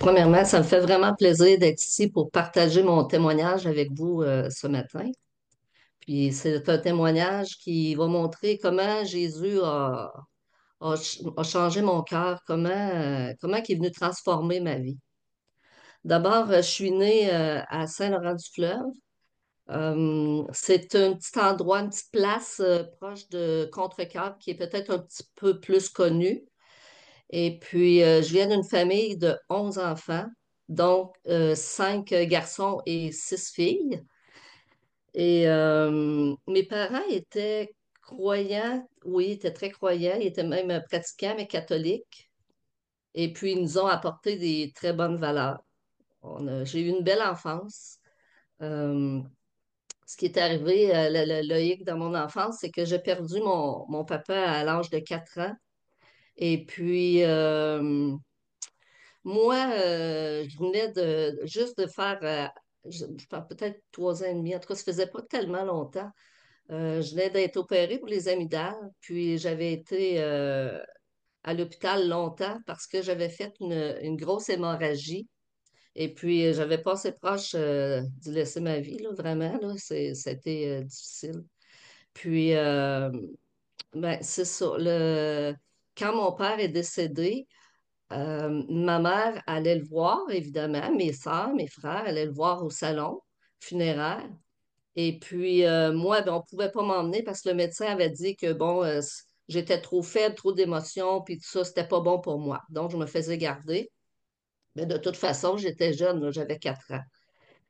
Premièrement, ça me fait vraiment plaisir d'être ici pour partager mon témoignage avec vous ce matin. Puis c'est un témoignage qui va montrer comment Jésus a changé mon cœur, comment il est venu transformer ma vie. D'abord, je suis née à Saint-Laurent-du-Fleuve. C'est un petit endroit, une petite place proche de Contrecœur qui est peut-être un petit peu plus connue. Et puis, je viens d'une famille de 11 enfants, donc 5 garçons et 6 filles. Et mes parents étaient croyants, oui, ils étaient très croyants, ils étaient même pratiquants, mais catholiques. Et puis, ils nous ont apporté des très bonnes valeurs. J'ai eu une belle enfance. Euh, Ce qui est arrivé, le hic dans mon enfance, c'est que j'ai perdu mon papa à l'âge de 4 ans. Et puis, moi, je venais juste de faire, je pense peut-être 3 ans et demi, en tout cas, ça faisait pas tellement longtemps. Je venais d'être opérée pour les amygdales, puis j'avais été à l'hôpital longtemps parce que j'avais fait une grosse hémorragie. Et puis, j'avais passé proche d'y laisser ma vie, là, vraiment, là, c'était difficile. Puis, ben, c'est ça. Quand mon père est décédé, ma mère allait le voir, évidemment, mes sœurs, mes frères allaient le voir au salon funéraire. Et puis, moi, ben, on ne pouvait pas m'emmener parce que le médecin avait dit que, bon, j'étais trop faible, trop d'émotions, puis tout ça, c'était pas bon pour moi. Donc, je me faisais garder. Mais de toute façon, j'étais jeune, là, j'avais 4 ans.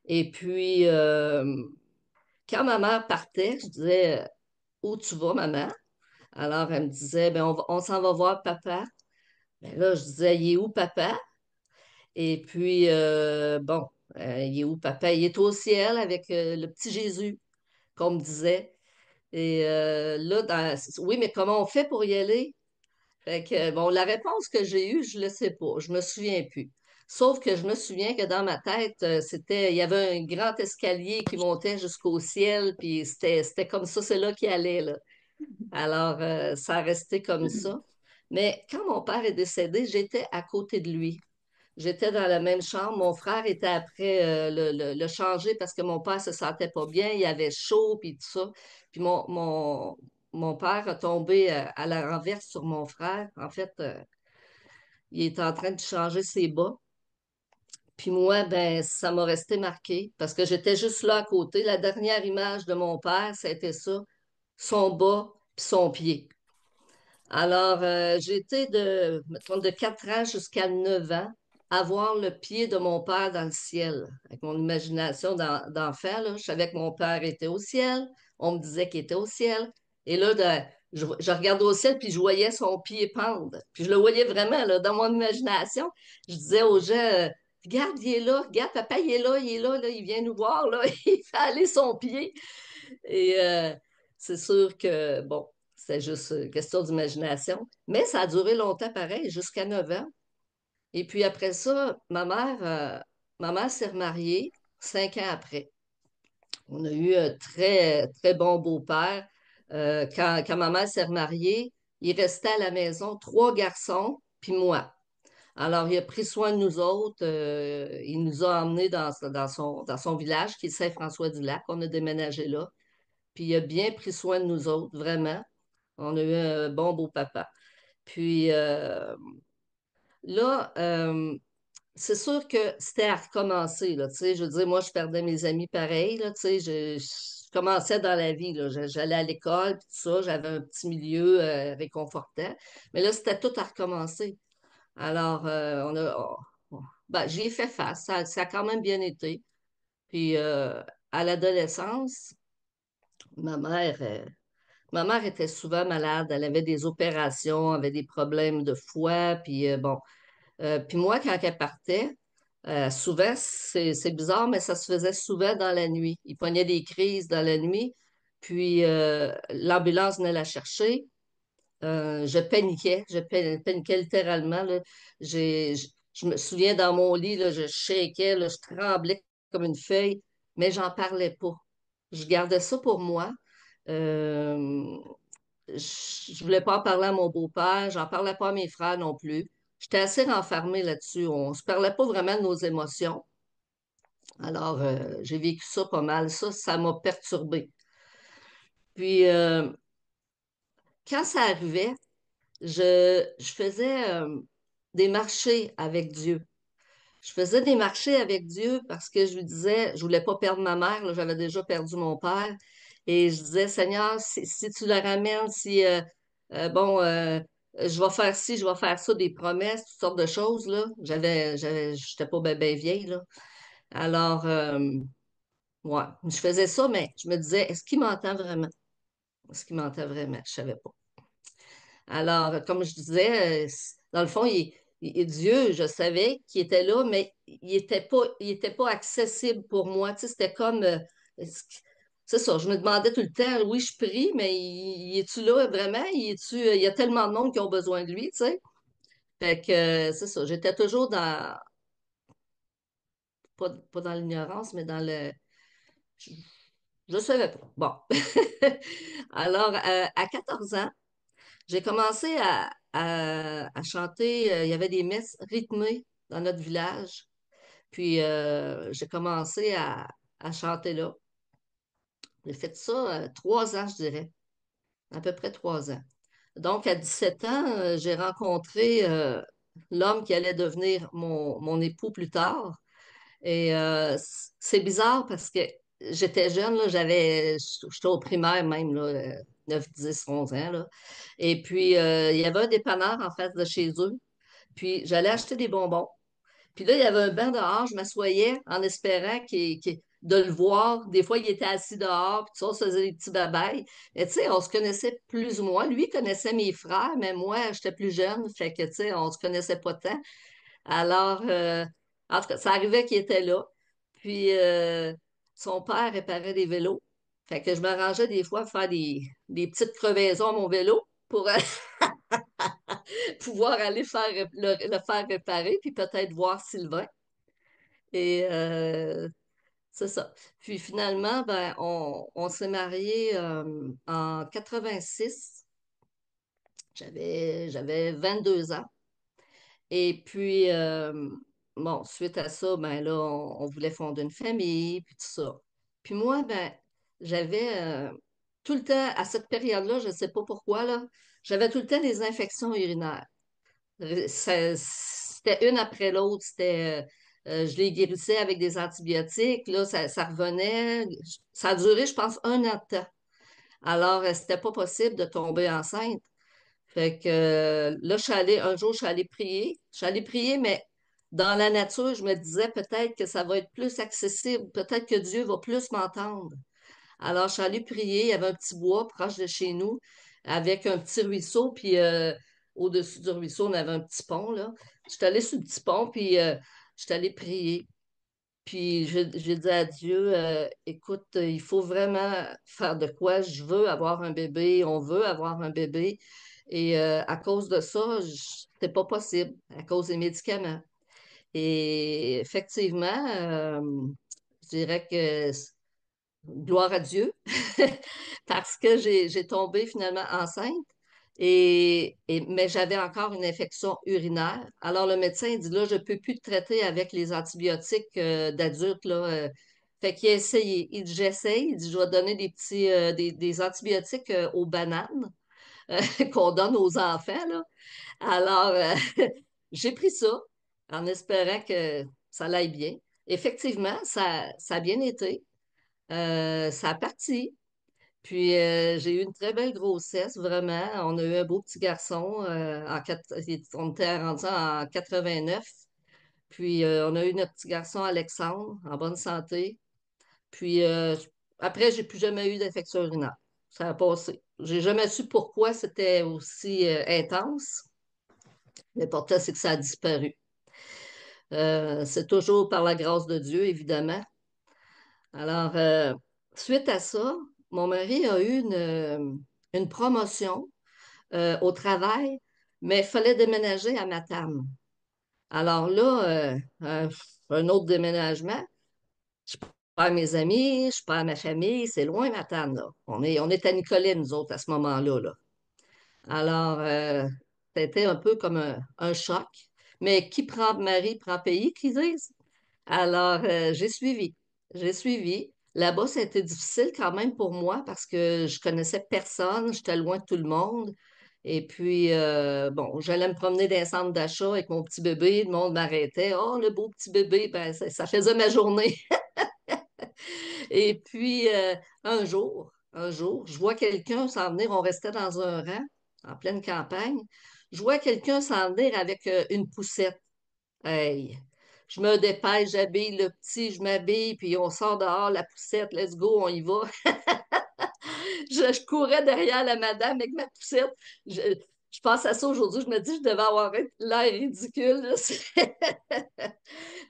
Et puis, quand ma mère partait, je disais, où tu vas, maman? Alors, elle me disait, ben, on s'en va voir papa. Ben là, je disais, il est où, papa? Et puis, bon, il est où, papa? Il est au ciel avec le petit Jésus, qu'on me disait. Et là, oui, mais comment on fait pour y aller? Fait que, bon, la réponse que j'ai eue, je ne le sais pas, je me souviens plus. Sauf que je me souviens que dans ma tête, il y avait un grand escalier qui montait jusqu'au ciel, puis c'était comme ça, c'est là qu'il allait, là. Alors, ça a resté comme ça. Mais quand mon père est décédé, j'étais à côté de lui. J'étais dans la même chambre. Mon frère était après le changer parce que mon père se sentait pas bien. Il avait chaud, puis tout ça. Puis mon père a tombé à la renverse sur mon frère. En fait, il était en train de changer ses bas. Puis moi, ben, ça m'a resté marqué parce que j'étais juste là à côté. La dernière image de mon père, c'était ça, son bas puis son pied. Alors, j'ai été mettons, de 4 ans jusqu'à 9 ans à voir le pied de mon père dans le ciel. Avec mon imagination d'enfant, là, je savais que mon père était au ciel. On me disait qu'il était au ciel. Et là, je regardais au ciel, puis je voyais son pied pendre. Puis je le voyais vraiment, là, dans mon imagination. Je disais aux gens, regarde, il est là, regarde, papa, là, il vient nous voir, là, il fait aller son pied. Et c'est sûr que, bon, c'est juste question d'imagination. Mais ça a duré longtemps pareil, jusqu'à 9 ans. Et puis après ça, ma mère s'est remariée 5 ans après. On a eu un très, très bon beau-père. Quand ma mère s'est remariée, il restait à la maison 3 garçons, puis moi. Alors, il a pris soin de nous autres. Il nous a emmenés dans son village, qui est Saint-François-du-Lac. On a déménagé là. Puis il a bien pris soin de nous autres, vraiment. On a eu un bon beau papa. Puis là, c'est sûr que c'était à recommencer, là, tu sais, je veux dire, moi, je perdais mes amis pareil, là, tu sais, je commençais dans la vie, là, j'allais à l'école, puis tout ça, j'avais un petit milieu réconfortant, mais là, c'était tout à recommencer. Alors, ben, j'y ai fait face, ça a quand même bien été. Puis, à l'adolescence, ma mère, ma mère était souvent malade, elle avait des opérations, avait des problèmes de foie, puis bon. Puis moi, quand elle partait, souvent, c'est bizarre, mais ça se faisait souvent dans la nuit. Il pognait des crises dans la nuit, puis l'ambulance venait la chercher. Je paniquais, paniquais littéralement, là. Je me souviens dans mon lit, là, je shakeais, là, je tremblais comme une feuille, mais j'en parlais pas. Je gardais ça pour moi. Euh, je voulais pas en parler à mon beau-père, j'en parlais pas à mes frères non plus. j'étais assez renfermée là-dessus. On ne se parlait pas vraiment de nos émotions. Alors, j'ai vécu ça pas mal. Ça m'a perturbée. Puis, quand ça arrivait, je faisais des marchés avec Dieu. Je faisais des marchés avec Dieu parce que je lui disais, je voulais pas perdre ma mère, là, j'avais déjà perdu mon père. Et je disais, Seigneur, si tu la ramènes, si, bon, je vais faire ci, je vais faire ça, des promesses, toutes sortes de choses, là. J'étais pas bien vieille, là. Alors, ouais, je faisais ça, mais je me disais, est-ce qu'il m'entend vraiment? Est-ce qu'il m'entend vraiment? Je savais pas. Alors, comme je disais, dans le fond, Dieu, je savais qu'il était là, mais il était pas accessible pour moi. Tu sais, c'était comme, c'est ça, je me demandais tout le temps, oui, je prie, mais est-tu là vraiment? Il y a tellement de monde qui ont besoin de lui, tu sais. Fait que, c'est ça, j'étais toujours pas dans l'ignorance, mais dans le, je, je savais pas. Bon. Alors, à 14 ans, j'ai commencé à chanter. Il y avait des messes rythmées dans notre village. Puis j'ai commencé à chanter là. J'ai fait ça 3 ans, je dirais. À peu près 3 ans. Donc, à 17 ans, j'ai rencontré l'homme qui allait devenir mon époux plus tard. Et c'est bizarre parce que j'étais jeune, là, j'étais au primaire même, là, 9, 10, 11 ans. Là. Et puis, il y avait un dépanneur en face de chez eux. Puis, j'allais acheter des bonbons. Puis là, il y avait un banc dehors, je m'assoyais en espérant de le voir. Des fois, il était assis dehors, puis ça, on se faisait des petits babayes. Mais tu sais, on se connaissait plus ou moins. Lui, il connaissait mes frères, mais moi, j'étais plus jeune, fait que tu sais, on se connaissait pas tant. Alors, en tout cas, ça arrivait qu'il était là. Puis, son père réparait des vélos. Fait que je m'arrangeais des fois à faire des petites crevaisons à mon vélo pour pouvoir aller le faire réparer, puis peut-être voir Sylvain. Et c'est ça. Puis finalement, ben, on s'est mariés en 86. J'avais 22 ans. Et puis, bon, suite à ça, ben là, on voulait fonder une famille, puis tout ça. Puis moi, ben, j'avais tout le temps, à cette période-là, je ne sais pas pourquoi, là, j'avais tout le temps des infections urinaires. C'était une après l'autre. Je les guérissais avec des antibiotiques. Là, ça revenait. Ça a duré, je pense, 1 an de temps. Alors, c'était pas possible de tomber enceinte. Fait que là, un jour, je suis allée prier. Je suis allée prier, mais dans la nature, je me disais peut-être que ça va être plus accessible, peut-être que Dieu va plus m'entendre. Alors, je suis allée prier. Il y avait un petit bois proche de chez nous avec un petit ruisseau. Puis, au-dessus du ruisseau, on avait un petit pont, là. Je suis allée sur le petit pont, puis je suis allée prier. Puis, j'ai dit à Dieu, écoute, il faut vraiment faire de quoi. Je veux avoir un bébé. On veut avoir un bébé. Et à cause de ça, c'est pas possible, à cause des médicaments. Et effectivement, je dirais que gloire à Dieu, parce que j'ai tombé finalement enceinte, mais j'avais encore une infection urinaire. Alors le médecin dit, là, je ne peux plus te traiter avec les antibiotiques d'adultes, là. Fait qu'il a essayé. Il dit, j'essaye. Il dit, je vais donner des antibiotiques aux bananes qu'on donne aux enfants, là. Alors, j'ai pris ça en espérant que ça aille bien. Effectivement, ça a bien été. Ça a parti. Puis j'ai eu une très belle grossesse, vraiment. On a eu un beau petit garçon. On était rendu en 89. Puis on a eu notre petit garçon Alexandre en bonne santé. Puis après, j'ai plus jamais eu d'infection urinaire. Ça a passé. J'ai jamais su pourquoi c'était aussi intense. L'important, c'est que ça a disparu. C'est toujours par la grâce de Dieu, évidemment. Alors, suite à ça, mon mari a eu une promotion au travail, mais il fallait déménager à Matane. Alors là, un autre déménagement, je perds mes amis, je perds ma famille, c'est loin Matane, là. On est à Nicolet, nous autres, à ce moment-là, là. Alors, c'était un peu comme un choc. Mais qui prend mari prend pays, qu'ils disent. Alors, j'ai suivi. J'ai suivi. Là-bas, ça a été difficile quand même pour moi parce que je connaissais personne, j'étais loin de tout le monde. Et puis, bon, j'allais me promener dans un centre d'achat avec mon petit bébé, le monde m'arrêtait. Oh, le beau petit bébé, ben, ça faisait ma journée. Et puis, un jour, je vois quelqu'un s'en venir, on restait dans un rang en pleine campagne. Je vois quelqu'un s'en venir avec une poussette. Hey, je me dépêche, j'habille le petit, je m'habille, puis on sort dehors, la poussette, let's go, on y va. Je courais derrière la madame avec ma poussette. Je, je pense à ça aujourd'hui, je me dis, je devais avoir l'air ridicule, là.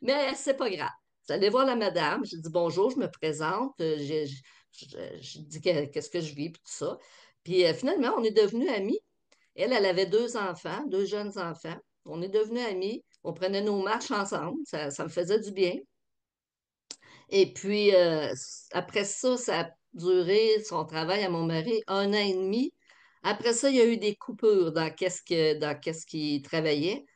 Mais c'est pas grave. J'allais voir la madame, j'ai dit bonjour, je me présente, je dis qu'est-ce que je vis, puis tout ça. Puis finalement, on est devenus amis. Elle avait deux enfants, deux jeunes enfants. On est devenus amis. On prenait nos marches ensemble. Ça me faisait du bien. Et puis, après ça, ça a duré, son travail à mon mari, 1 an et demi. Après ça, il y a eu des coupures dans qu'est-ce qu'il travaillait.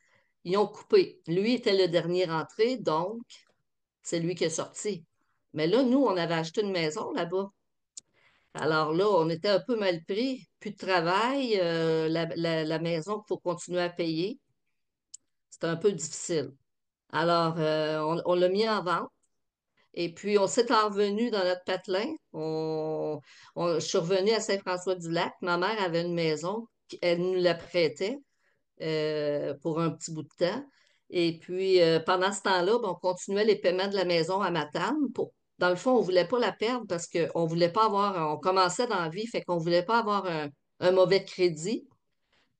Ils ont coupé. Lui était le dernier rentré, donc c'est lui qui est sorti. Mais là, nous, on avait acheté une maison là-bas. Alors là, on était un peu mal pris. Plus de travail, la maison qu'il faut continuer à payer. C'était un peu difficile. Alors, on l'a mis en vente. Et puis, on s'est revenu dans notre patelin. Je suis revenue à Saint-François-du-Lac. Ma mère avait une maison. Elle nous la prêtait pour un petit bout de temps. Et puis, pendant ce temps-là, ben, on continuait les paiements de la maison à Matane. Dans le fond, on ne voulait pas la perdre parce qu'on voulait pas avoir, on commençait dans la vie, fait qu'on ne voulait pas avoir un mauvais crédit.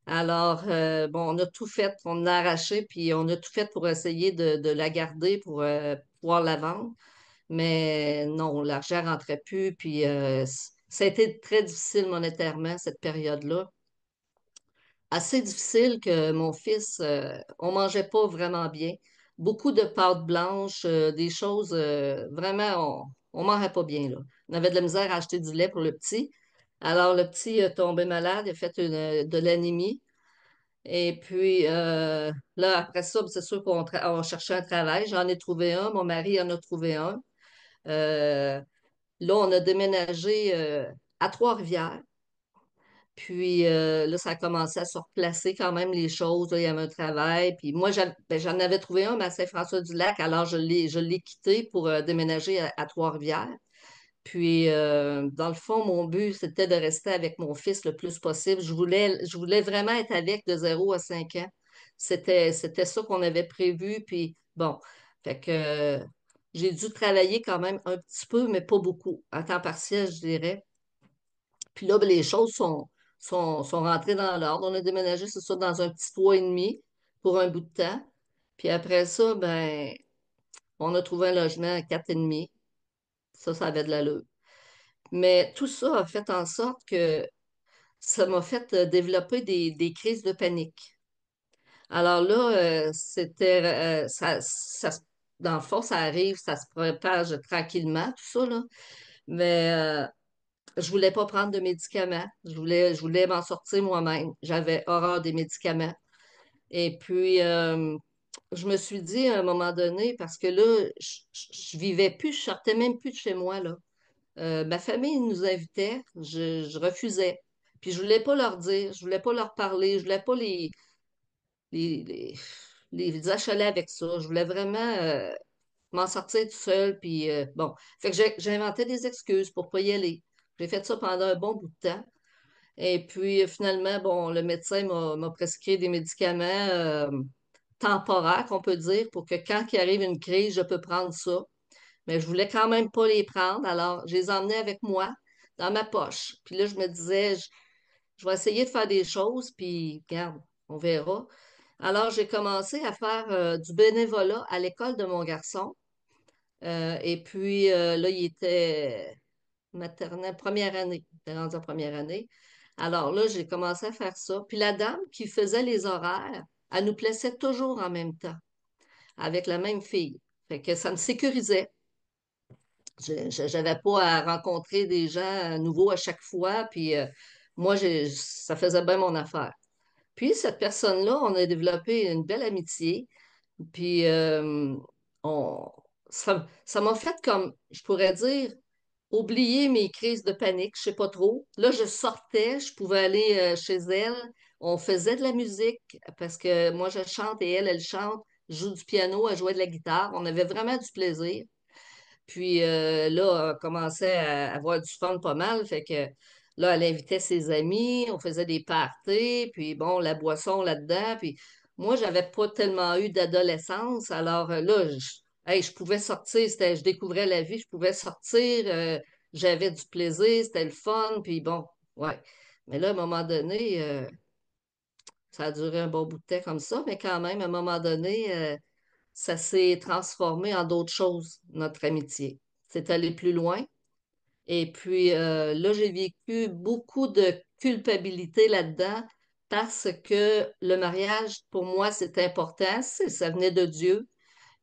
Alors, bon, on a tout fait, on a arraché, puis on a tout fait pour essayer de la garder pour pouvoir la vendre. Mais non, l'argent rentrait plus, puis ça a été très difficile monétairement, cette période-là. Assez difficile que mon fils, on mangeait pas vraiment bien. Beaucoup de pâtes blanches, des choses, vraiment, on mangeait pas bien, là. On avait de la misère à acheter du lait pour le petit. Alors, le petit est tombé malade, il a fait de l'anémie. Et puis, là, après ça, c'est sûr on cherchait un travail. J'en ai trouvé un, mon mari en a trouvé un. Euh, Là, on a déménagé à Trois-Rivières. Puis là, ça a commencé à se replacer quand même les choses. Là, il y avait un travail. Puis moi, j'en avais trouvé un mais à Saint-François-du-Lac. Alors, je l'ai quitté pour déménager à Trois-Rivières. Puis, dans le fond, mon but, c'était de rester avec mon fils le plus possible. Je voulais vraiment être avec de 0 à 5 ans. C'était ça qu'on avait prévu. Puis, bon, fait que j'ai dû travailler quand même un petit peu, mais pas beaucoup. À temps partiel, je dirais. Puis là, ben, les choses sont rentrées dans l'ordre. On a déménagé, c'est ça, dans un petit 3 et demi pour un bout de temps. Puis après ça, ben, on a trouvé un logement à 4 et demi. Ça avait de l'allure. Mais tout ça a fait en sorte que ça m'a fait développer des crises de panique. Alors là, dans le fond, ça arrive, ça se propage tranquillement, tout ça, là. Mais je voulais pas prendre de médicaments. Je voulais m'en sortir moi-même. J'avais horreur des médicaments. Et puis, je me suis dit à un moment donné, parce que là, je vivais plus, je sortais même plus de chez moi, là. Ma famille nous invitait, je refusais. Puis je voulais pas leur dire, je voulais pas leur parler, je voulais pas les, les, les achaler avec ça. Je voulais vraiment m'en sortir tout seul. Puis bon, fait que j'ai inventé des excuses pour pas y aller. J'ai fait ça pendant un bon bout de temps. Et puis finalement, bon, le médecin m'a prescrit des médicaments temporaires, qu'on peut dire, pour que quand il arrive une crise, je peux prendre ça. Mais je voulais quand même pas les prendre, alors je les emmenais avec moi dans ma poche. Puis là, je me disais, je vais essayer de faire des choses, puis regarde, on verra. Alors, j'ai commencé à faire du bénévolat à l'école de mon garçon. Et puis là, il était maternelle, première année. Il était rendu en première année. Alors là, j'ai commencé à faire ça. Puis la dame qui faisait les horaires, elle nous plaçait toujours en même temps, avec la même fille. Fait que ça me sécurisait. J'avais pas à rencontrer des gens nouveaux à chaque fois. Puis moi, ça faisait bien mon affaire. Puis cette personne-là, on a développé une belle amitié. Puis on, ça m'a fait comme, je pourrais dire, oublier mes crises de panique, je sais pas trop. Là, je sortais, je pouvais aller chez elle. On faisait de la musique parce que moi, je chante et elle chante. Je joue du piano, elle jouait de la guitare. On avait vraiment du plaisir. Puis là, on commençait à avoir du fun pas mal. Fait que là, elle invitait ses amis, on faisait des parties, puis bon, la boisson là-dedans. Puis moi, j'avais pas tellement eu d'adolescence. Alors là, hey, je pouvais sortir, je découvrais la vie, je pouvais sortir, j'avais du plaisir, c'était le fun. Puis bon, ouais. Mais là, à un moment donné, ça a duré un bon bout de temps comme ça, mais quand même, à un moment donné, ça s'est transformé en d'autres choses, notre amitié. C'est allé plus loin. Et puis là, j'ai vécu beaucoup de culpabilité là-dedans parce que le mariage, pour moi, c'est important. Ça venait de Dieu.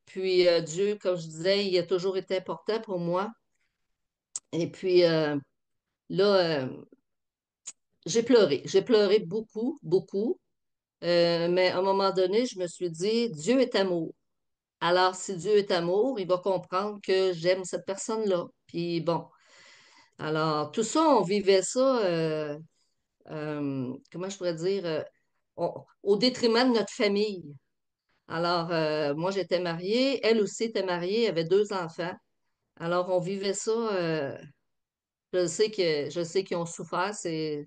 Puis Dieu, comme je disais, il a toujours été important pour moi. Et puis là, j'ai pleuré. J'ai pleuré beaucoup, beaucoup. Mais à un moment donné, je me suis dit, Dieu est amour. Alors, si Dieu est amour, il va comprendre que j'aime cette personne-là. Puis bon, alors tout ça, on vivait ça, comment je pourrais dire, au détriment de notre famille. Alors, moi, j'étais mariée, elle aussi était mariée, elle avait deux enfants. Alors, on vivait ça, je sais qu'ils ont souffert, j'ai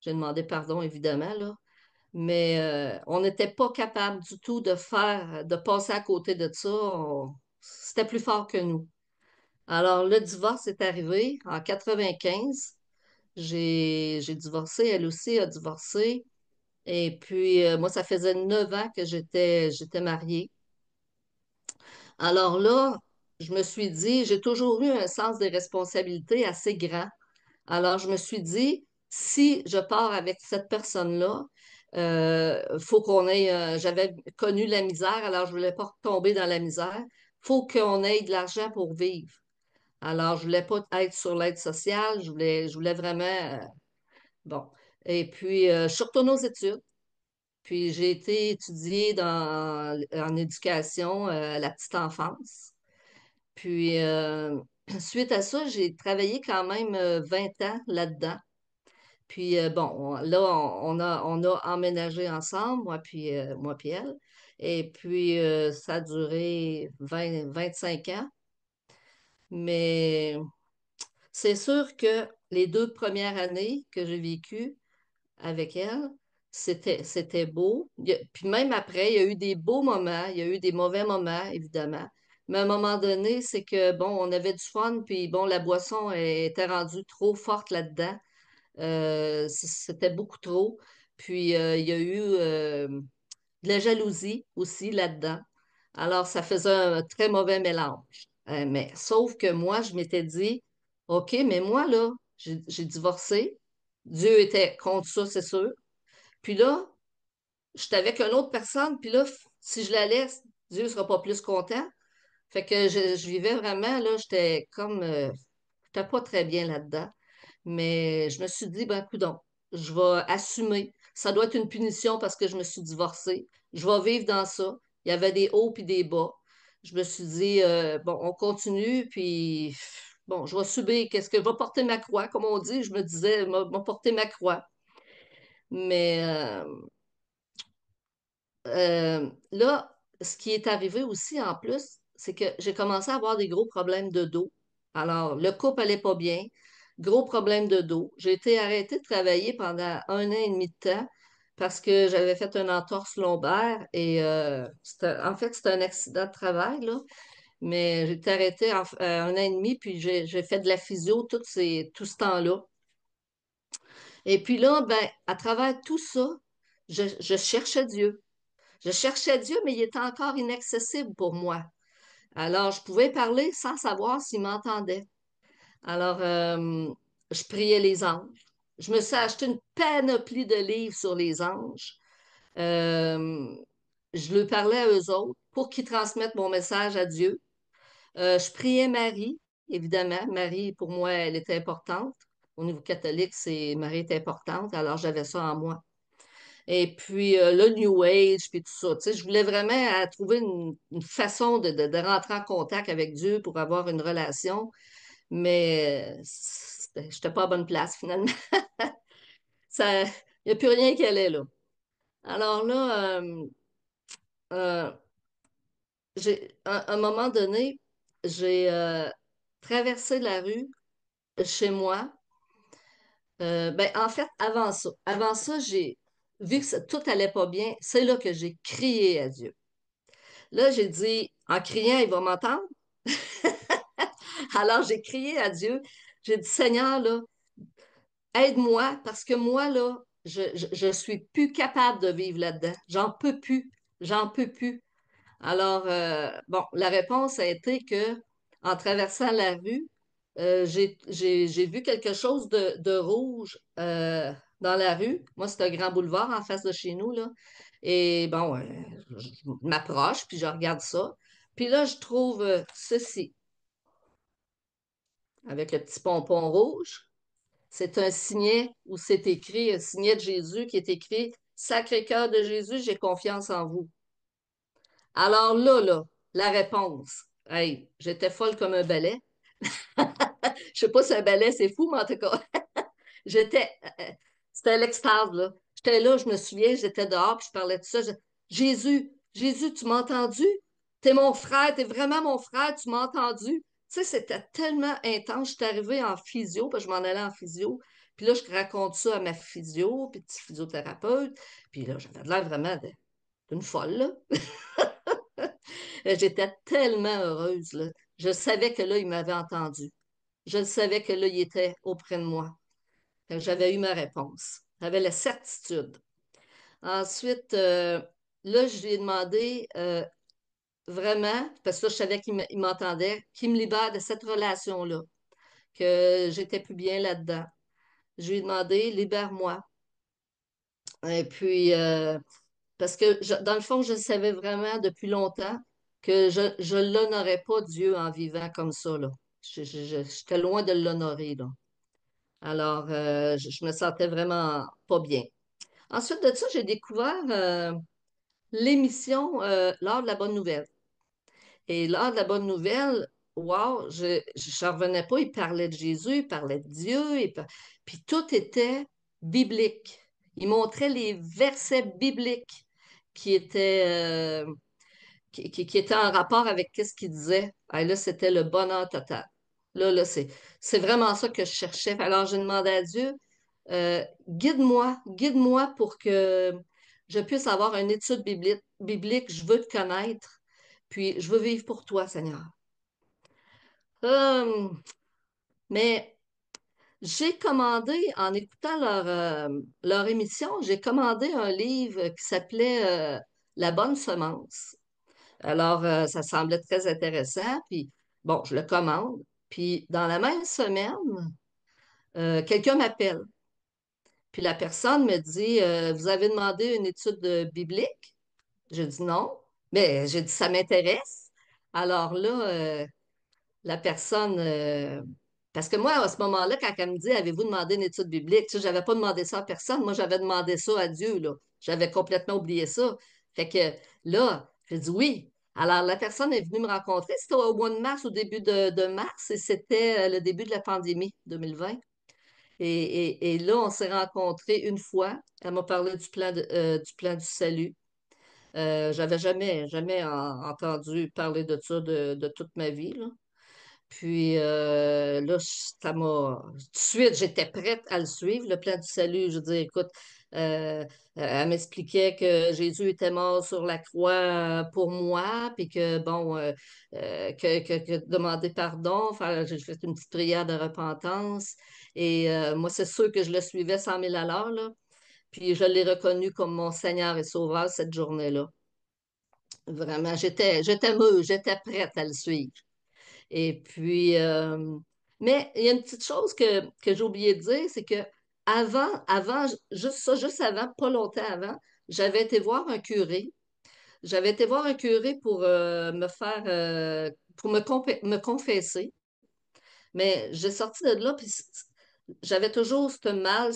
demandé pardon, évidemment, là. Mais on n'était pas capable du tout de passer à côté de ça. C'était plus fort que nous. Alors, le divorce est arrivé en 95. J'ai divorcé, elle aussi a divorcé. Et puis, moi, ça faisait 9 ans que j'étais mariée. Alors là, je me suis dit, j'ai toujours eu un sens des responsabilités assez grand. Alors, je me suis dit, si je pars avec cette personne-là, faut qu'on ait, j'avais connu la misère, alors je voulais pas tomber dans la misère. Faut qu'on ait de l'argent pour vivre. Alors, je voulais pas être sur l'aide sociale, je voulais vraiment, bon. Et puis, je suis retournée aux études. Puis, j'ai été étudiée en éducation à la petite enfance. Puis, suite à ça, j'ai travaillé quand même 20 ans là-dedans. Puis bon, là, on a emménagé ensemble, moi puis elle. Et puis, ça a duré 25 ans. Mais c'est sûr que les 2 premières années que j'ai vécues avec elle, c'était beau. Puis même après, il y a eu des beaux moments, il y a eu des mauvais moments, évidemment. Mais à un moment donné, c'est que, bon, on avait du fun, puis bon, la boisson était rendue trop forte là-dedans. C'était beaucoup trop. Puis il y a eu de la jalousie aussi là-dedans. Alors, ça faisait un très mauvais mélange. Mais sauf que moi, je m'étais dit, OK, mais moi, là, j'ai divorcé. Dieu était contre ça, c'est sûr. Puis là, j'étais avec une autre personne, puis là, si je la laisse, Dieu ne sera pas plus content. Fait que je vivais vraiment, là, j'étais pas très bien là-dedans. Mais je me suis dit, ben, coudonc, je vais assumer. Ça doit être une punition parce que je me suis divorcée. Je vais vivre dans ça. Il y avait des hauts puis des bas. Je me suis dit, bon, on continue, puis bon, je vais subir. Qu'est-ce que je vais porter ma croix, comme on dit. Je me disais, je vais porter ma croix. Mais là, ce qui est arrivé aussi en plus, c'est que j'ai commencé à avoir des gros problèmes de dos. Alors, le couple allait pas bien, gros problème de dos. J'ai été arrêtée de travailler pendant 1 an et demi de temps parce que j'avais fait une entorse lombaire et en fait, c'était un accident de travail, là. Mais j'ai été arrêtée 1 an et demi, puis j'ai fait de la physio tout ce temps-là. Et puis là, ben, à travers tout ça, je cherchais Dieu. Je cherchais Dieu, mais il était encore inaccessible pour moi. Alors, je pouvais parler sans savoir s'il m'entendait. Alors, je priais les anges. Je me suis acheté une panoplie de livres sur les anges. Euh, je leur parlais à eux autres pour qu'ils transmettent mon message à Dieu. Je priais Marie, évidemment. Marie, pour moi, elle était importante. Au niveau catholique, Marie est importante, alors j'avais ça en moi. Et puis le New Age, puis tout ça. Tu sais, je voulais vraiment trouver une façon de rentrer en contact avec Dieu pour avoir une relation, mais je n'étais pas à bonne place finalement. Ça, il n'y a plus rien qui allait là. Alors là, euh, à un moment donné, j'ai traversé la rue chez moi. Ben, en fait, avant ça, j'ai vu que tout allait pas bien. C'est là que j'ai crié à Dieu. Là, j'ai dit, en criant, il va m'entendre. Alors, j'ai crié à Dieu. J'ai dit, Seigneur, là, aide-moi parce que moi, là, je suis plus capable de vivre là-dedans. J'en peux plus. J'en peux plus. Alors, bon, la réponse a été que, en traversant la rue, j'ai vu quelque chose de rouge dans la rue. Moi, c'est un grand boulevard en face de chez nous, là. Et bon, je m'approche, puis je regarde ça. Puis là, je trouve ceci, avec le petit pompon rouge. C'est un signet où c'est écrit, un signet de Jésus qui est écrit Sacré-Cœur de Jésus, j'ai confiance en vous. Alors là, la réponse. Hey, j'étais folle comme un balai. Je sais pas si un balai, c'est fou, mais en tout cas, j'étais. C'était l'extase, là. J'étais là, je me souviens, j'étais dehors, puis je parlais de ça. Jésus, Jésus, tu m'as entendu? T'es mon frère, t'es vraiment mon frère, tu m'as entendu? Tu sais, c'était tellement intense. Je suis arrivée en physio, parce que je m'en allais en physio. Puis là, je raconte ça à ma physio, puis petit physiothérapeute. Puis là, j'avais l'air vraiment d'une folle, là. J'étais tellement heureuse, là. Je savais que là, il m'avait entendu. Je savais que là, il était auprès de moi. Fait que j'avais eu ma réponse. J'avais la certitude. Ensuite, là, je lui ai demandé vraiment, parce que là, je savais qu'il m'entendait, qu'il me libère de cette relation-là, que j'étais plus bien là-dedans. Je lui ai demandé, libère-moi. Et puis, parce que dans le fond, je savais vraiment depuis longtemps que je l'honorais pas Dieu en vivant comme ça, là. J'étais loin de l'honorer, là. Alors, je me sentais vraiment pas bien. Ensuite de ça, j'ai découvert l'émission L'Heure de la bonne nouvelle. Et L'Heure de la bonne nouvelle, wow, je n'en revenais pas. Il parlait de Jésus, il parlait de Dieu, puis tout était biblique. Il montrait les versets bibliques qui étaient, qui étaient en rapport avec ce qu'il disait. Ah, là, c'était le bonheur total. Là, c'est vraiment ça que je cherchais. Alors, j'ai demandé à Dieu, guide-moi pour que je puisse avoir une étude biblique. Je veux te connaître, puis je veux vivre pour toi, Seigneur. Hum, mais j'ai commandé, en écoutant leur émission, j'ai commandé un livre qui s'appelait La bonne semence. Alors, ça semblait très intéressant, puis bon, je le commande. Puis, dans la même semaine, quelqu'un m'appelle. Puis la personne me dit, vous avez demandé une étude biblique? Je dis non. Mais j'ai dit, ça m'intéresse. Alors là, la personne, parce que moi, à ce moment-là, quand elle me dit, avez-vous demandé une étude biblique? Tu sais, j'avais pas demandé ça à personne. Moi, j'avais demandé ça à Dieu, là. J'avais complètement oublié ça. Fait que là, j'ai dit oui. Alors, la personne est venue me rencontrer. C'était au mois de mars, au début de mars, et c'était le début de la pandémie 2020. Et là, on s'est rencontrés une fois. Elle m'a parlé du plan du salut. J'avais jamais entendu parler de ça de toute ma vie, là. Puis là, ça m'a. Tout de suite, j'étais prête à le suivre, le plan du salut. Je veux dire, écoute, elle m'expliquait que Jésus était mort sur la croix pour moi, puis que, bon, que demander pardon, enfin, j'ai fait une petite prière de repentance. Et moi, c'est sûr que je le suivais 100 000 à l'heure, là. Puis je l'ai reconnu comme mon Seigneur et Sauveur cette journée-là. Vraiment, j'étais mûre, j'étais prête à le suivre. Et puis, mais il y a une petite chose que j'ai oublié de dire, c'est que avant, juste ça, juste avant, pas longtemps avant, j'avais été voir un curé. J'avais été voir un curé pour me faire, pour me confesser. Mais j'ai sorti de là, puis j'avais toujours ce mal,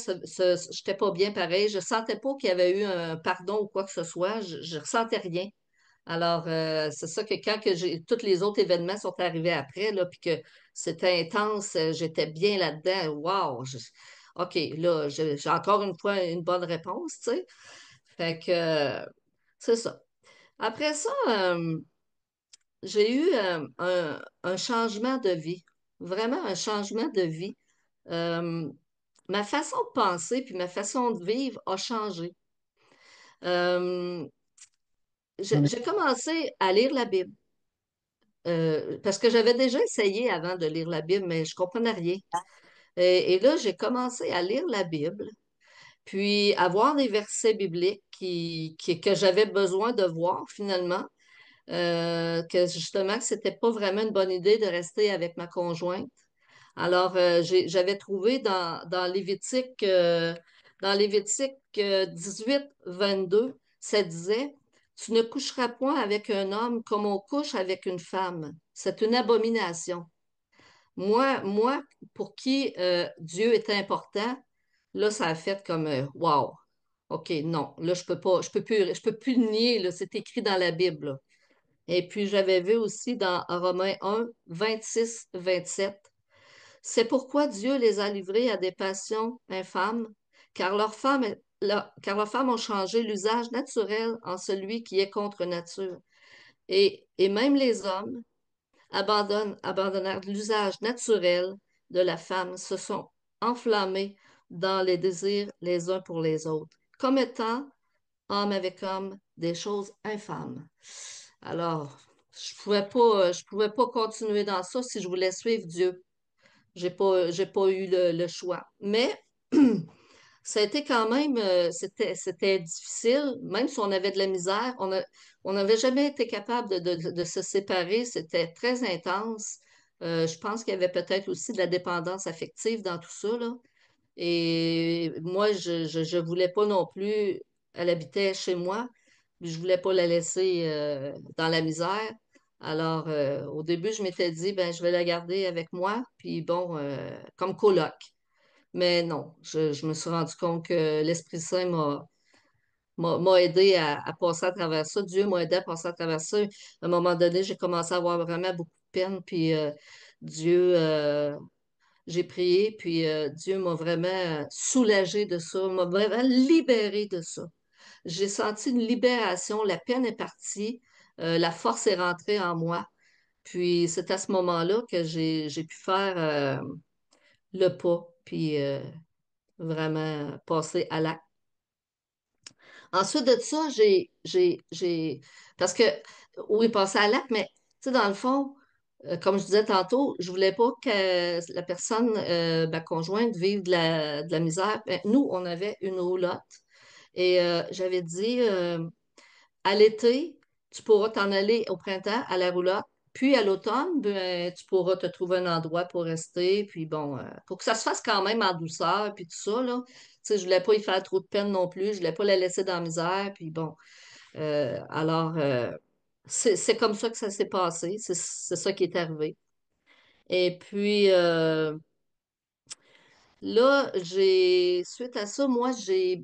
j'étais pas bien pareil. Je sentais pas qu'il y avait eu un pardon ou quoi que ce soit. Je ressentais rien. Alors, c'est ça que quand que tous les autres événements sont arrivés après, là, puis que c'était intense, j'étais bien là-dedans. Wow! OK, là, j'ai encore une fois une bonne réponse, tu sais. Fait que, c'est ça. Après ça, j'ai eu un changement de vie, vraiment un changement de vie. Euh, Ma façon de penser puis ma façon de vivre a changé. Euh, j'ai commencé à lire la Bible parce que j'avais déjà essayé avant de lire la Bible, mais je comprenais rien. Et là, j'ai commencé à lire la Bible, puis à voir des versets bibliques que j'avais besoin de voir finalement. Que justement, que c'était pas vraiment une bonne idée de rester avec ma conjointe. Alors, j'avais trouvé dans Lévitique 18, 22, ça disait, tu ne coucheras point avec un homme comme on couche avec une femme. C'est une abomination. Moi, pour qui Dieu est important, là, ça a fait comme, wow, OK, non, là, je peux plus le nier, là, c'est écrit dans la Bible, là. Et puis, j'avais vu aussi dans Romains 1, 26, 27. C'est pourquoi Dieu les a livrés à des passions infâmes, car leurs femmes ont changé l'usage naturel en celui qui est contre nature. Et même les hommes abandonnèrent l'usage naturel de la femme, se sont enflammés dans les désirs les uns pour les autres, commettant homme avec homme des choses infâmes. Alors, je pouvais pas continuer dans ça si je voulais suivre Dieu. J'ai pas eu le choix. Mais ça a été quand même, c'était difficile, même si on avait de la misère, on n'avait jamais été capable de se séparer. C'était très intense. Je pense qu'il y avait peut-être aussi de la dépendance affective dans tout ça, là. Et moi, je voulais pas non plus, elle habitait chez moi, puis je voulais pas la laisser dans la misère. Alors, au début, je m'étais dit, ben, je vais la garder avec moi, puis bon, comme coloc. Mais non, je me suis rendu compte que l'Esprit Saint m'a aidé à passer à travers ça. Dieu m'a aidé à passer à travers ça. À un moment donné, j'ai commencé à avoir vraiment beaucoup de peine, puis Dieu, j'ai prié, puis Dieu m'a vraiment soulagé de ça, m'a vraiment libéré de ça. J'ai senti une libération, la peine est partie, la force est rentrée en moi. Puis c'est à ce moment-là que j'ai pu faire le pas, puis vraiment passer à l'acte. Ensuite de ça, parce que, oui, passer à l'acte, mais, tu sais, dans le fond, comme je disais tantôt, je voulais pas que la personne, ma conjointe, vive de la misère. Ben, nous, on avait une roulotte et j'avais dit, à l'été, tu pourras t'en aller au printemps à la roulotte. Puis à l'automne, ben, tu pourras te trouver un endroit pour rester. Puis bon, pour que ça se fasse quand même en douceur, puis tout ça, là. Tu sais, je voulais pas y faire trop de peine non plus. Je voulais pas la laisser dans la misère. Puis bon, alors, c'est comme ça que ça s'est passé. C'est ça qui est arrivé. Et puis, là, suite à ça, moi, je les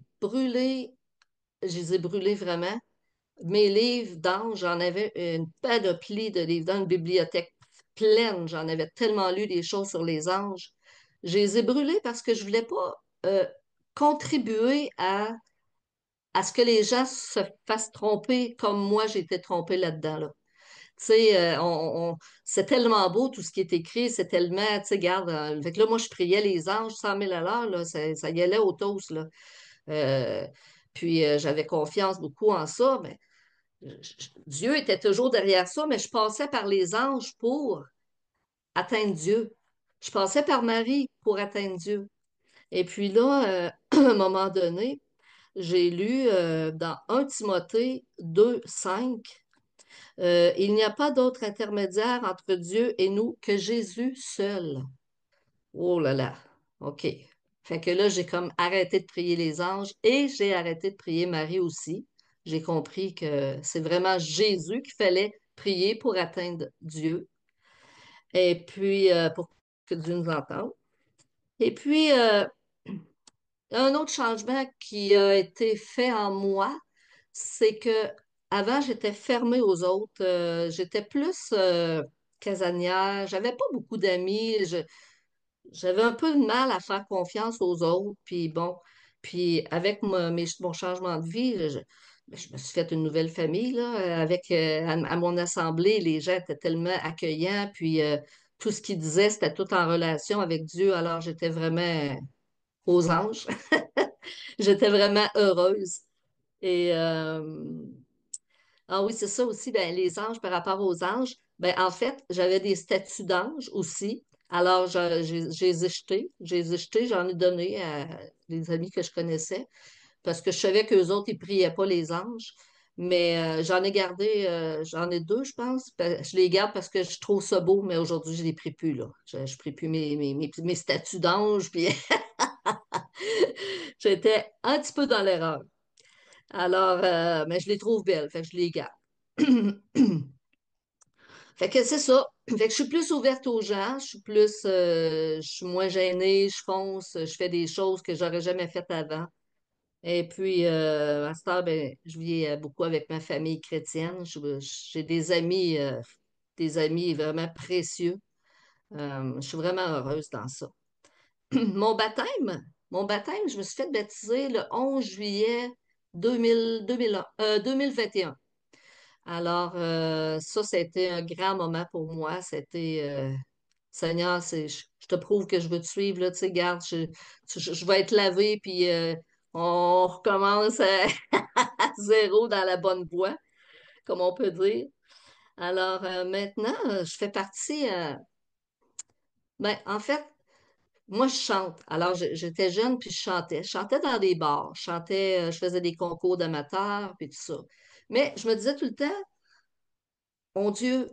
ai brûlés vraiment. Mes livres d'ange, j'en avais une panoplie de livres dans une bibliothèque pleine. J'en avais tellement lu des choses sur les anges. Je les ai brûlés parce que je voulais pas contribuer à ce que les gens se fassent tromper comme moi j'ai été trompée là-dedans, là. Tu sais, c'est tellement beau tout ce qui est écrit, c'est tellement, tu sais, regarde, fait que là, moi, je priais les anges 100 000 à l'heure, là, ça y allait au toast, là. Euh, puis j'avais confiance beaucoup en ça, mais Dieu était toujours derrière ça, mais je passais par les anges pour atteindre Dieu. Je passais par Marie pour atteindre Dieu. Et puis là, à un moment donné, j'ai lu dans 1 Timothée 2, 5, il n'y a pas d'autre intermédiaire entre Dieu et nous que Jésus seul. Oh là là, OK. Fait que là, j'ai comme arrêté de prier les anges et j'ai arrêté de prier Marie aussi. J'ai compris que c'est vraiment Jésus qu'il fallait prier pour atteindre Dieu et puis pour que Dieu nous entende. Et puis, un autre changement qui a été fait en moi, c'est que avant j'étais fermée aux autres. J'étais plus casanière. J'avais pas beaucoup d'amis. J'avais un peu de mal à faire confiance aux autres. Puis bon, puis avec mon changement de vie, je me suis fait une nouvelle famille là, à mon assemblée. Les gens étaient tellement accueillants. Puis tout ce qu'ils disaient, c'était tout en relation avec Dieu. Alors j'étais vraiment aux anges. J'étais vraiment heureuse. Et ah oui, c'est ça aussi, ben, les anges par rapport aux anges. Ben, en fait, j'avais des statues d'anges aussi. Alors, j'ai jeté, j'en ai donné à des amis que je connaissais parce que je savais qu'eux autres, ils priaient pas les anges. Mais j'en ai gardé, j'en ai deux, je pense. Je les garde parce que je trouve ça beau, mais aujourd'hui, je les prie plus, là. Je prie plus mes statues d'anges, puis j'étais un petit peu dans l'erreur. Alors, mais je les trouve belles, fait que je les garde. Fait que c'est ça. Fait que je suis plus ouverte aux gens, je suis moins gênée, je fonce, je fais des choses que j'aurais jamais faites avant. Et puis, à ce temps, ben, je vis beaucoup avec ma famille chrétienne. J'ai des amis vraiment précieux. Je suis vraiment heureuse dans ça. Mon baptême, mon baptême, je me suis fait baptiser le 11 juillet 2021. Alors, ça, c'était un grand moment pour moi. C'était, Seigneur, je te prouve que je veux te suivre, là, tu sais, garde, je vais être lavé, puis on recommence à zéro dans la bonne voie, comme on peut dire. Alors, maintenant, je fais partie, ben, en fait, moi, je chante. Alors, j'étais jeune, puis je chantais. Je chantais dans des bars, je faisais des concours d'amateurs, puis tout ça. Mais je me disais tout le temps, mon Dieu,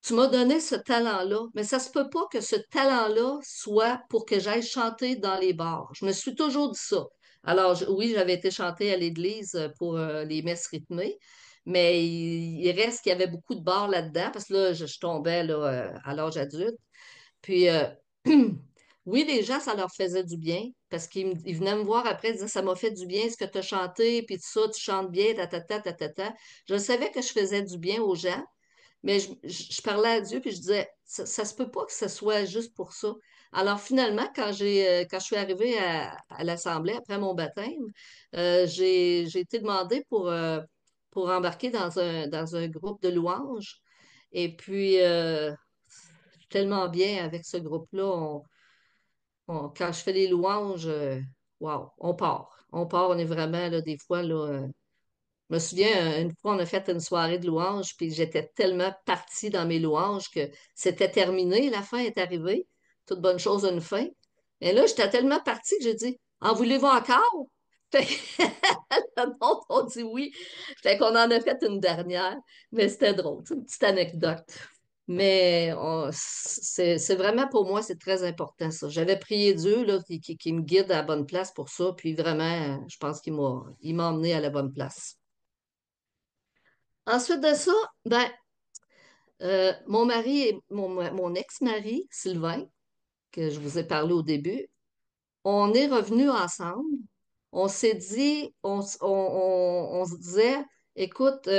tu m'as donné ce talent-là, mais ça se peut pas que ce talent-là soit pour que j'aille chanter dans les bars. Je me suis toujours dit ça. Alors, oui, j'avais été chanter à l'église pour les messes rythmées, mais il reste qu'il y avait beaucoup de bars là-dedans, parce que là, je tombais là, à l'âge adulte. Puis, oui, les gens, ça leur faisait du bien, parce ils venaient me voir après, ils disaient, ça m'a fait du bien ce que tu as chanté, puis tout ça, tu chantes bien, ta, ta, ta, ta, ta, ta. Je savais que je faisais du bien aux gens. Mais je parlais à Dieu puis je disais, ça se peut pas que ce soit juste pour ça. Alors finalement, quand je suis arrivée à l'Assemblée après mon baptême, j'ai été demandée pour embarquer dans un groupe de louanges. Et puis, tellement bien avec ce groupe-là. Quand je fais les louanges, wow, on part. On part, on est vraiment, là, des fois, là, je me souviens, une fois, on a fait une soirée de louanges, puis j'étais tellement partie dans mes louanges que c'était terminé, la fin est arrivée. Toute bonne chose a une fin. Et là, j'étais tellement partie que j'ai dit, en voulez-vous encore? Fait que le monde a dit oui. Fait qu'on en a fait une dernière, mais c'était drôle, c'est une petite anecdote. Mais c'est vraiment pour moi, c'est très important ça. J'avais prié Dieu là, qui me guide à la bonne place pour ça, puis vraiment, je pense il m'a emmené à la bonne place. Ensuite de ça, ben, mon mari et mon ex-mari, Sylvain, que je vous ai parlé au début, on est revenus ensemble. On s'est dit, on se disait, écoute,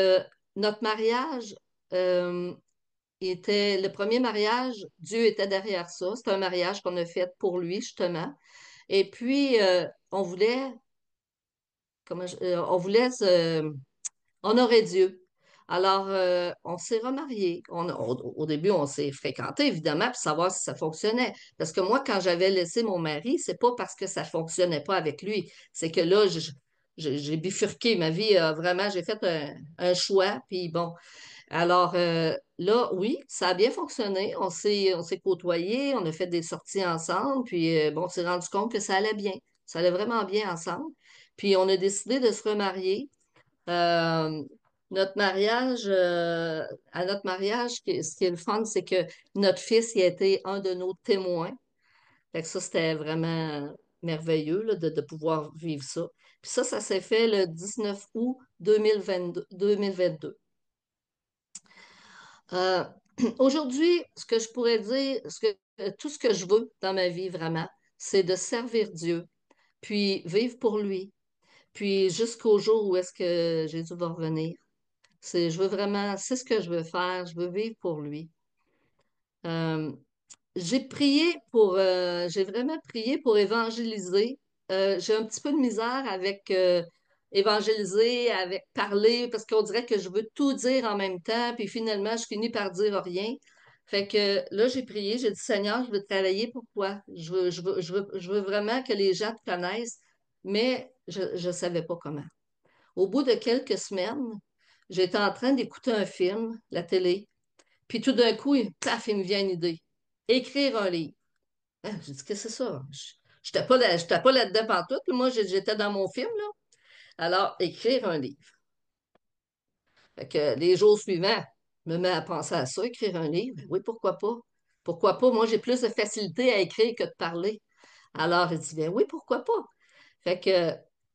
notre mariage était le premier mariage, Dieu était derrière ça. C'est un mariage qu'on a fait pour lui, justement. Et puis, on voulait honorer Dieu. Alors, on s'est remariés. Au début, on s'est fréquentés, évidemment, pour savoir si ça fonctionnait. Parce que moi, quand j'avais laissé mon mari, c'est pas parce que ça fonctionnait pas avec lui. C'est que là, j'ai bifurqué ma vie. Vraiment, j'ai fait un choix. Puis bon, alors là, oui, ça a bien fonctionné. On s'est côtoyés, on a fait des sorties ensemble. Puis bon, on s'est rendu compte que ça allait bien. Ça allait vraiment bien ensemble. Puis on a décidé de se remarier. Euh, à notre mariage, ce qui est le fun, c'est que notre fils il a été un de nos témoins. Fait que ça, c'était vraiment merveilleux là, de pouvoir vivre ça. Puis ça s'est fait le 19 août 2022. 2022. Aujourd'hui, ce que je pourrais dire, tout ce que je veux dans ma vie vraiment, c'est de servir Dieu, puis vivre pour lui, puis jusqu'au jour où est-ce que Jésus va revenir. Je veux vraiment, c'est ce que je veux faire, je veux vivre pour lui. Euh, j'ai vraiment prié pour évangéliser. J'ai un petit peu de misère avec évangéliser, avec parler, parce qu'on dirait que je veux tout dire en même temps, puis finalement, je finis par dire rien. Fait que là, j'ai prié, j'ai dit, Seigneur, je veux travailler pour toi. Je veux vraiment que les gens te connaissent, mais je ne savais pas comment. Au bout de quelques semaines, j'étais en train d'écouter un film, la télé, puis tout d'un coup, paf, il me vient une idée. Écrire un livre. Ah, j'ai dit, qu'est-ce que c'est ça? J'étais pas là-dedans pantoute. Moi, j'étais dans mon film, là. Alors, écrire un livre. Fait que les jours suivants, je me mets à penser à ça, écrire un livre. Oui, pourquoi pas? Pourquoi pas? Moi, j'ai plus de facilité à écrire que de parler. Alors, il dit, bien oui, pourquoi pas? Fait que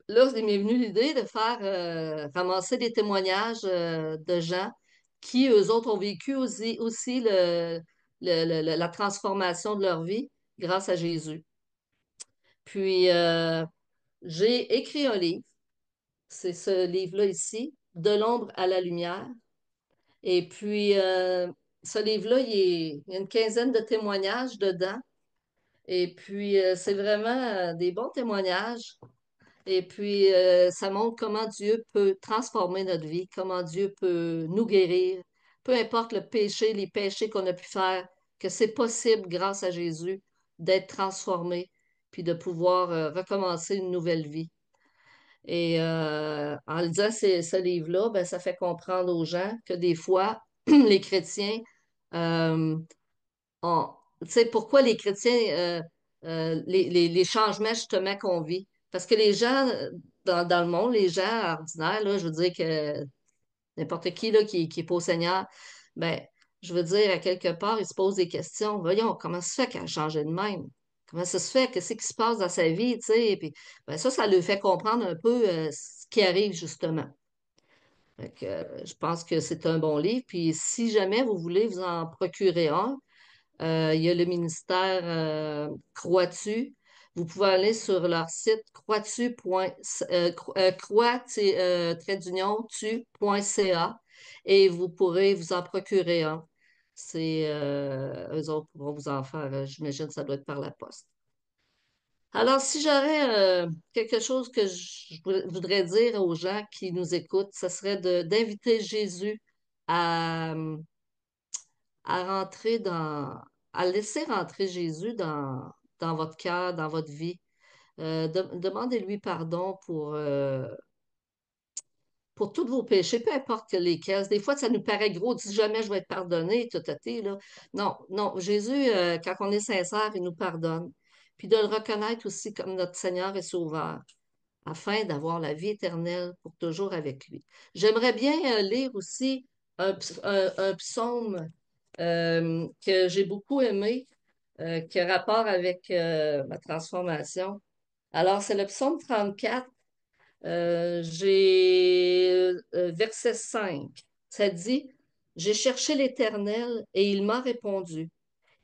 là, il m'est venu l'idée de faire ramasser des témoignages de gens qui, eux autres, ont vécu aussi la transformation de leur vie grâce à Jésus. Puis, j'ai écrit un livre, c'est ce livre-là ici, De l'ombre à la lumière. Et puis, ce livre-là, il y a une quinzaine de témoignages dedans. Et puis, c'est vraiment des bons témoignages. Et puis, ça montre comment Dieu peut transformer notre vie, comment Dieu peut nous guérir, peu importe le péché, les péchés qu'on a pu faire, que c'est possible, grâce à Jésus, d'être transformé, puis de pouvoir recommencer une nouvelle vie. Et en lisant ce livre-là, ben, ça fait comprendre aux gens que des fois, les chrétiens, euh, on- tu sais, pourquoi les chrétiens, les changements justement qu'on vit? Parce que les gens dans le monde, les gens ordinaires, là, je veux dire que n'importe qui là, qui est pas au Seigneur, ben, je veux dire, à quelque part, ils se posent des questions. Voyons, comment ça se fait qu'elle a changé de même? Comment ça se fait? Qu'est-ce qui se passe dans sa vie? Tu sais? Et puis, ben, ça lui fait comprendre un peu ce qui arrive justement. Fait que, je pense que c'est un bon livre. Puis si jamais vous voulez vous en procurer un, il y a le ministère Croix-Tu. Vous pouvez aller sur leur site croix-tu.ca et vous pourrez vous en procurer un. Eux autres pourront vous en faire, j'imagine que ça doit être par la poste. Alors, si j'aurais quelque chose que voudrais dire aux gens qui nous écoutent, ce serait d'inviter Jésus à, à rentrer à laisser rentrer Jésus dans votre cœur, dans votre vie. Demandez-lui pardon pour tous vos péchés, peu importe lesquels. Des fois, ça nous paraît gros, dit jamais je vais être pardonné, tout à fait, là. Non, non, Jésus, quand on est sincère, il nous pardonne. Puis de le reconnaître aussi comme notre Seigneur et Sauveur, afin d'avoir la vie éternelle pour toujours avec lui. J'aimerais bien lire aussi un psaume que j'ai beaucoup aimé, qui a rapport avec ma transformation. Alors, c'est le psaume 34, verset 5. Ça dit, j'ai cherché l'Éternel et il m'a répondu.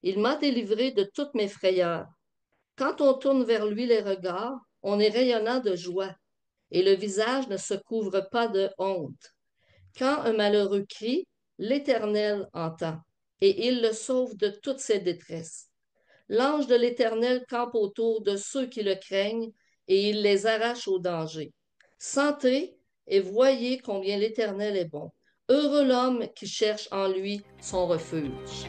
Il m'a délivré de toutes mes frayeurs. Quand on tourne vers lui les regards, on est rayonnant de joie et le visage ne se couvre pas de honte. Quand un malheureux crie, l'Éternel entend et il le sauve de toutes ses détresses. L'ange de l'Éternel campe autour de ceux qui le craignent et il les arrache au danger. Sentez et voyez combien l'Éternel est bon. Heureux l'homme qui cherche en lui son refuge.